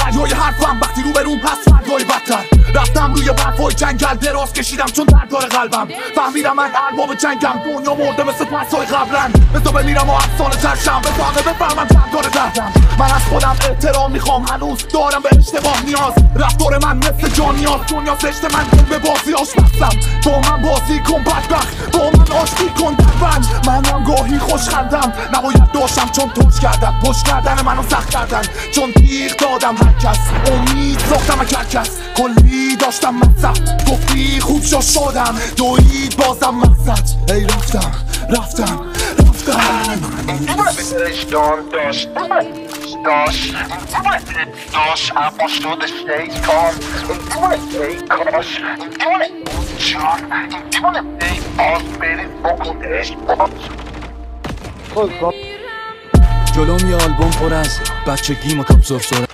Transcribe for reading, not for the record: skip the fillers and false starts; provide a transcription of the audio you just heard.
دریای حرفم وقتی رو برون پس فردای بدتر. رفتم روی برفای جنگل دراز کشیدم چون درد داره قلبم. فهمیدم من ارباب جنگم، دنیا مرده مثل پسای قبلن. بذار بمیرم و افسانه ترشم، به فقه بفهمم چند داره دردم. من از خودم احترام میخوام، هنوز دارم به اشتباه نیاز. رفتار من مثل جان نیاز، دنیا زشت من کن به بازی آشپزم. با من بازی کن بدبخت، با من آشتی کن دربند. منم گاهی خوشخندم، نباید داشتم چون توش کردن. پشت کردن منو سخت کردن، چون تیغ دادم هر کس. امید ساختم هر کس، کلی داشتم مقصد. گفتی خوب شدم، دوید بازم مقصد. ای رفتم اما شده شیطان. ای کاش جان ای باز برید بکنش جلوم یه آلبوم پر از بچگی و تاب سرسره.